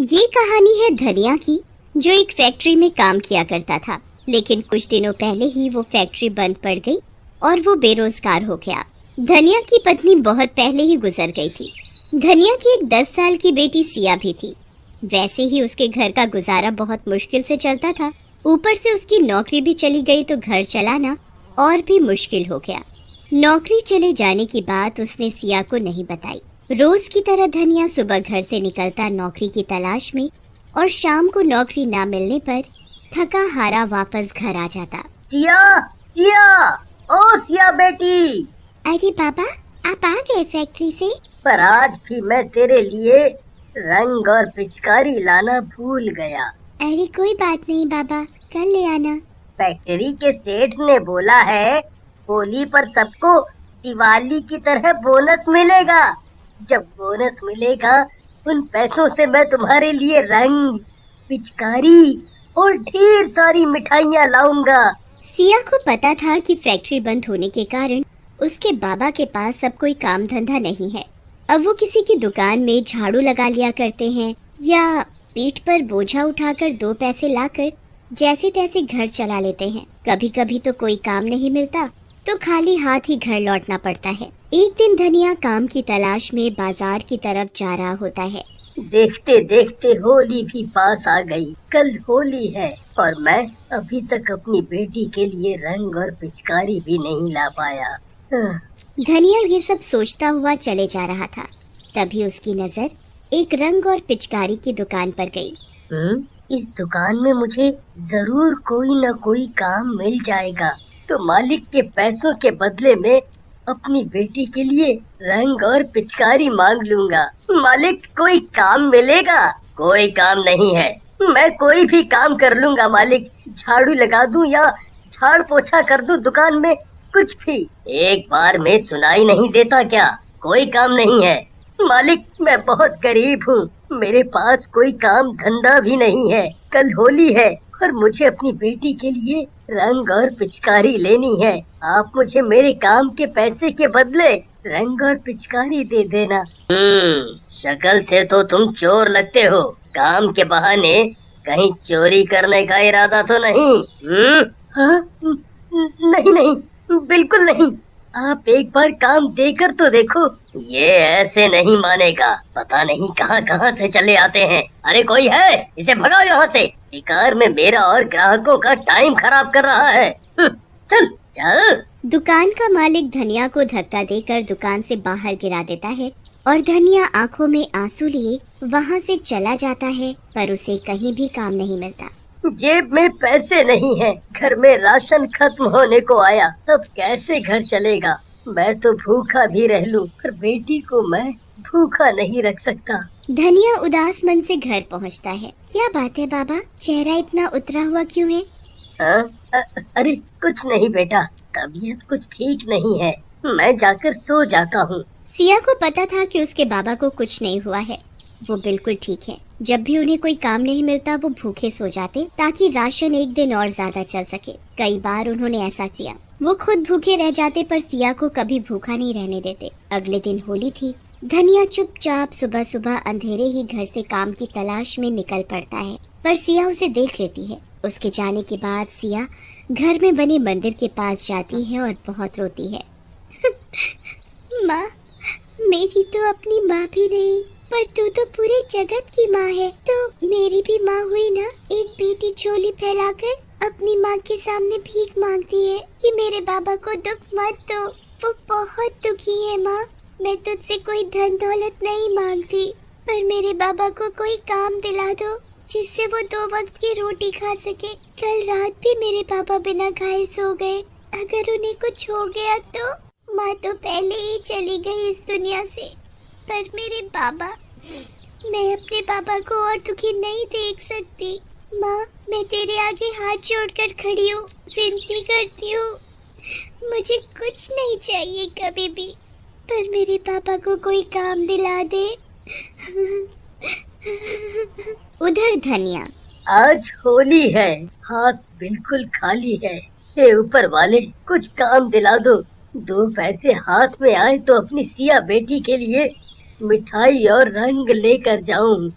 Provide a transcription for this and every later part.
ये कहानी है धनिया की, जो एक फैक्ट्री में काम किया करता था। लेकिन कुछ दिनों पहले ही वो फैक्ट्री बंद पड़ गई और वो बेरोजगार हो गया। धनिया की पत्नी बहुत पहले ही गुजर गई थी। धनिया की एक 10 साल की बेटी सिया भी थी। वैसे ही उसके घर का गुजारा बहुत मुश्किल से चलता था। ऊपर से उसकी नौकरी भी चली गई तो घर चलाना और भी मुश्किल हो गया। नौकरी चले जाने की बात उसने सिया को नहीं बताई। रोज की तरह धनिया सुबह घर से निकलता नौकरी की तलाश में और शाम को नौकरी ना मिलने पर थका हारा वापस घर आ जाता। सिया, सिया, ओ सिया बेटी। अरे बाबा, आप आ गए फैक्ट्री से? पर आज भी मैं तेरे लिए रंग और पिचकारी लाना भूल गया। अरे कोई बात नहीं बाबा, कल ले आना। फैक्ट्री के सेठ ने बोला है होली पर सबको दिवाली की तरह बोनस मिलेगा। जब बोनस मिलेगा उन पैसों से मैं तुम्हारे लिए रंग, पिचकारी और ढेर सारी मिठाइयाँ लाऊंगा। सिया को पता था कि फैक्ट्री बंद होने के कारण उसके बाबा के पास अब कोई काम धंधा नहीं है। अब वो किसी की दुकान में झाड़ू लगा लिया करते हैं या पीठ पर बोझा उठाकर 2 पैसे लाकर जैसे तैसे घर चला लेते हैं। कभी कभी तो कोई काम नहीं मिलता तो खाली हाथ ही घर लौटना पड़ता है। एक दिन धनिया काम की तलाश में बाजार की तरफ जा रहा होता है। देखते देखते होली भी पास आ गई। कल होली है और मैं अभी तक अपनी बेटी के लिए रंग और पिचकारी भी नहीं ला पाया। धनिया ये सब सोचता हुआ चले जा रहा था। तभी उसकी नजर एक रंग और पिचकारी की दुकान पर गई। इस दुकान में मुझे जरूर कोई न कोई काम मिल जाएगा, तो मालिक के पैसों के बदले में अपनी बेटी के लिए रंग और पिचकारी मांग लूंगा। मालिक, कोई काम मिलेगा? कोई काम नहीं है, मैं कोई भी काम कर लूंगा मालिक। झाड़ू लगा दूं या झाड़ पोछा कर दूं दुकान में, कुछ भी। एक बार में सुनाई नहीं देता क्या? कोई काम नहीं है मालिक, मैं बहुत गरीब हूँ, मेरे पास कोई काम धंधा भी नहीं है। कल होली है और मुझे अपनी बेटी के लिए रंग और पिचकारी लेनी है। आप मुझे मेरे काम के पैसे के बदले रंग और पिचकारी दे देना। शक्ल से तो तुम चोर लगते हो। काम के बहाने कहीं चोरी करने का इरादा तो नहीं? हाँ? नहीं नहीं, बिल्कुल नहीं। आप एक बार काम देकर तो देखो। ये ऐसे नहीं मानेगा, पता नहीं कहाँ कहाँ से चले आते हैं। अरे कोई है, इसे भगाओ यहाँ से। बेकार में मेरा और ग्राहकों का टाइम खराब कर रहा है। चल चल। दुकान का मालिक धनिया को धक्का देकर दुकान से बाहर गिरा देता है और धनिया आंखों में आंसू लिए वहाँ से चला जाता है, पर उसे कहीं भी काम नहीं मिलता। जेब में पैसे नहीं है, घर में राशन खत्म होने को आया, अब कैसे घर चलेगा? मैं तो भूखा भी रह लूं, पर बेटी को मैं भूखा नहीं रख सकता। धनिया उदास मन से घर पहुंचता है। क्या बात है बाबा, चेहरा इतना उतरा हुआ क्यों है? अरे कुछ नहीं बेटा, तबीयत कुछ ठीक नहीं है, मैं जाकर सो जाता हूँ। सिया को पता था कि उसके बाबा को कुछ नहीं हुआ है, वो बिल्कुल ठीक है। जब भी उन्हें कोई काम नहीं मिलता वो भूखे सो जाते ताकि राशन एक दिन और ज्यादा चल सके। कई बार उन्होंने ऐसा किया। वो खुद भूखे रह जाते पर सिया को कभी भूखा नहीं रहने देते। अगले दिन होली थी। धनिया चुपचाप सुबह सुबह अंधेरे ही घर से काम की तलाश में निकल पड़ता है, पर सिया उसे देख लेती है। उसके जाने के बाद सिया घर में बने मंदिर के पास जाती है और बहुत रोती है। माँ, मेरी तो अपनी माँ भी नहीं, पर तू तो पूरे जगत की माँ है, तो मेरी भी माँ हुई ना। एक बेटी झोली फैलाकर अपनी माँ के सामने भीख मांगती है कि मेरे बाबा को दुख मत दो, वो बहुत दुखी है। माँ, मैं तुझसे कोई धन दौलत नहीं मांगती, पर मेरे बाबा को कोई काम दिला दो जिससे वो 2 वक्त की रोटी खा सके। कल रात भी मेरे पापा बिना खाए सो गए। अगर उन्हें कुछ हो गया तो? माँ तो पहले ही चली गई इस दुनिया से, पर मेरे बाबा, मैं अपने बाबा को और दुखी नहीं देख सकती। माँ, मैं तेरे आगे हाथ जोड़कर खड़ी हूँ, विनती करती हूँ, मुझे कुछ नहीं चाहिए कभी भी, पर मेरे पापा को कोई काम दिला दे। उधर धनिया। आज होली है, हाथ बिल्कुल खाली है। हे ऊपर वाले, कुछ काम दिला दो। 2 पैसे हाथ में आए तो अपनी सिया बेटी के लिए मिठाई और रंग लेकर जाऊं।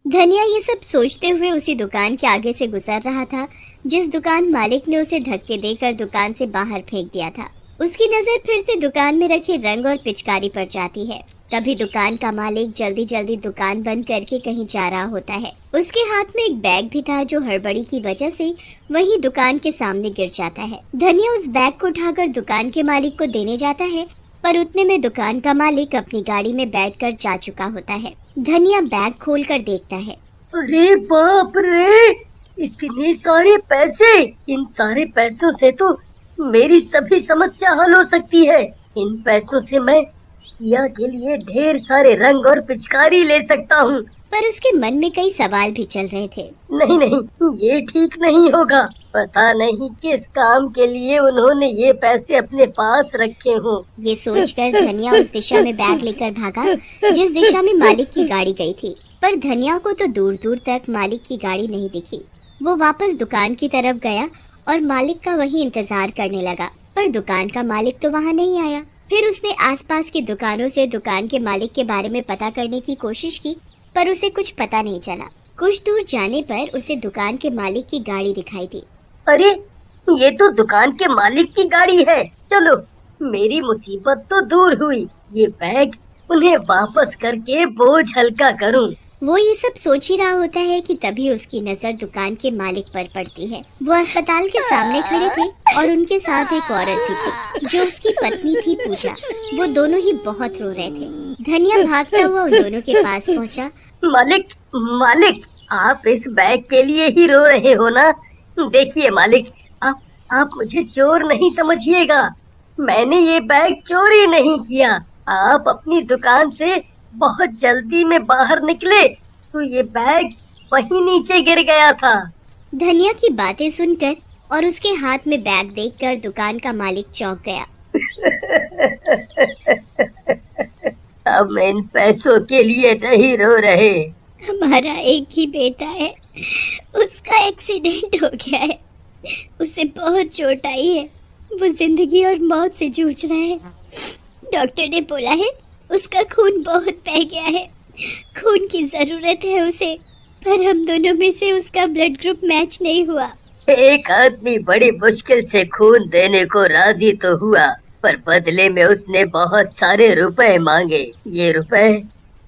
धनिया ये सब सोचते हुए उसी दुकान के आगे से गुजर रहा था जिस दुकान मालिक ने उसे धक्के देकर दुकान से बाहर फेंक दिया था। उसकी नजर फिर से दुकान में रखे रंग और पिचकारी पर जाती है। तभी दुकान का मालिक जल्दी जल्दी दुकान बंद करके कहीं जा रहा होता है। उसके हाथ में एक बैग भी था जो हड़बड़ी की वजह से वही दुकान के सामने गिर जाता है। धनिया उस बैग को उठाकर दुकान के मालिक को देने जाता है, पर उतने में दुकान का मालिक अपनी गाड़ी में बैठकर जा चुका होता है। धनिया बैग खोलकर देखता है। अरे बाप रे, इतने सारे पैसे! इन सारे पैसों से तो मेरी सभी समस्या हल हो सकती है। इन पैसों से मैं सिया के लिए ढेर सारे रंग और पिचकारी ले सकता हूँ। पर उसके मन में कई सवाल भी चल रहे थे। नहीं नहीं, ये ठीक नहीं होगा। पता नहीं किस काम के लिए उन्होंने ये पैसे अपने पास रखे हों। ये सोचकर धनिया उस दिशा में बैग लेकर भागा जिस दिशा में मालिक की गाड़ी गई थी। पर धनिया को तो दूर दूर तक मालिक की गाड़ी नहीं दिखी। वो वापस दुकान की तरफ गया और मालिक का वहीं इंतजार करने लगा, पर दुकान का मालिक तो वहाँ नहीं आया। फिर उसने आसपास की दुकानों से दुकान के मालिक के बारे में पता करने की कोशिश की, पर उसे कुछ पता नहीं चला। कुछ दूर जाने पर उसे दुकान के मालिक की गाड़ी दिखाई दी। अरे, ये तो दुकान के मालिक की गाड़ी है। चलो, मेरी मुसीबत तो दूर हुई। ये बैग उन्हें वापस करके बोझ हल्का करूं। वो ये सब सोच ही रहा होता है कि तभी उसकी नजर दुकान के मालिक पर पड़ती है। वो अस्पताल के सामने खड़े थे और उनके साथ एक औरत भी थी जो उसकी पत्नी थी पूजा। वो दोनों ही बहुत रो रहे थे। धनिया भागता हुआ उन दोनों के पास पहुंचा। मालिक, मालिक, आप इस बैग के लिए ही रो रहे हो ना? देखिए मालिक, आप मुझे चोर नहीं समझिएगा। मैंने ये बैग चोरी नहीं किया। आप अपनी दुकान से बहुत जल्दी में बाहर निकले तो ये बैग वहीं नीचे गिर गया था। धनिया की बातें सुनकर और उसके हाथ में बैग देखकर दुकान का मालिक चौंक गया। हम इन पैसों के लिए नहीं रो रहे। हमारा एक ही बेटा है, उसका एक्सीडेंट हो गया है। उसे बहुत चोट आई है। वो जिंदगी और मौत से जूझ रहा है। डॉक्टर ने बोला है उसका खून बहुत बह गया है। खून की जरूरत है उसे, पर हम दोनों में से उसका ब्लड ग्रुप मैच नहीं हुआ। एक आदमी बड़ी मुश्किल से खून देने को राजी तो हुआ, पर बदले में उसने बहुत सारे रुपए मांगे। ये रुपए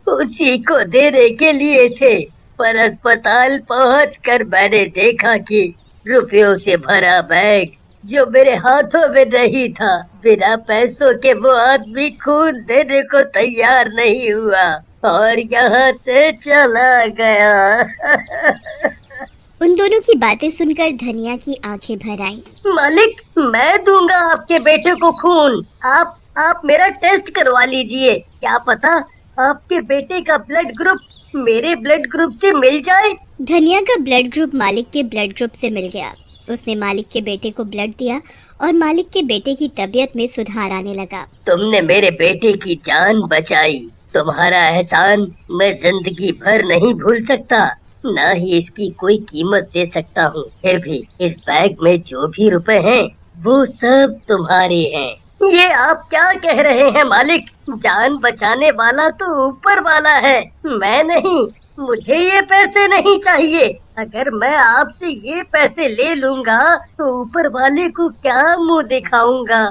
उसी को देने के लिए थे, पर अस्पताल पहुंचकर मैंने देखा कि रुपयों से भरा बैग जो मेरे हाथों में नहीं था, बिना पैसों के वो आदमी खून देने को तैयार नहीं हुआ और यहाँ से चला गया। उन दोनों की बातें सुनकर धनिया की आंखें भर आईं। मालिक, मैं दूंगा आपके बेटे को खून। आप मेरा टेस्ट करवा लीजिए। क्या पता आपके बेटे का ब्लड ग्रुप मेरे ब्लड ग्रुप से मिल जाए। धनिया का ब्लड ग्रुप मालिक के ब्लड ग्रुप से मिल गया। उसने मालिक के बेटे को ब्लड दिया और मालिक के बेटे की तबीयत में सुधार आने लगा। तुमने मेरे बेटे की जान बचाई। तुम्हारा एहसान मैं जिंदगी भर नहीं भूल सकता, ना ही इसकी कोई कीमत दे सकता हूँ। फिर भी इस बैग में जो भी रुपए हैं वो सब तुम्हारे हैं। ये आप क्या कह रहे हैं मालिक? जान बचाने वाला तो ऊपर वाला है, मैं नहीं। मुझे ये पैसे नहीं चाहिए। अगर मैं आपसे ये पैसे ले लूंगा तो ऊपर वाले को क्या मुंह दिखाऊंगा?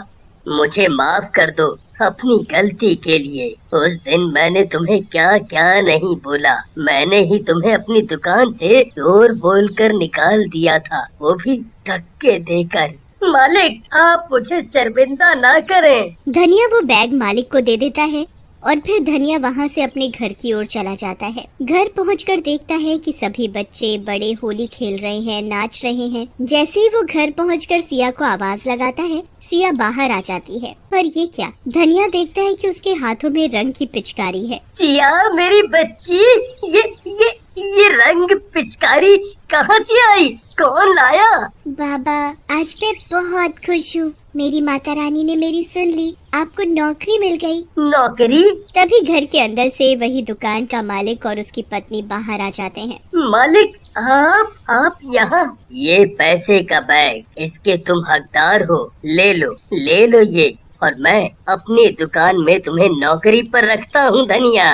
मुझे माफ कर दो अपनी गलती के लिए। उस दिन मैंने तुम्हें क्या क्या नहीं बोला। मैंने ही तुम्हें अपनी दुकान से चोर बोलकर निकाल दिया था, वो भी धक्के देकर। मालिक, आप मुझे शर्मिंदा ना करें। धनिया वो बैग मालिक को दे देता है और फिर धनिया वहाँ से अपने घर की ओर चला जाता है। घर पहुंचकर देखता है कि सभी बच्चे बड़े होली खेल रहे हैं, नाच रहे हैं। जैसे ही वो घर पहुंचकर सिया को आवाज लगाता है, सिया बाहर आ जाती है। पर ये क्या? धनिया देखता है कि उसके हाथों में रंग की पिचकारी है। सिया मेरी बच्ची, ये रंग पिचकारी कहाँ से आई? कौन लाया? बाबा, आज मैं बहुत खुश हूँ। मेरी माता रानी ने मेरी सुन ली। आपको नौकरी मिल गई। नौकरी? तभी घर के अंदर से वही दुकान का मालिक और उसकी पत्नी बाहर आ जाते हैं। मालिक, आप यहाँ? ये पैसे का बैग, इसके तुम हकदार हो। ले लो ये, और मैं अपनी दुकान में तुम्हें नौकरी पर रखता हूँ धनिया।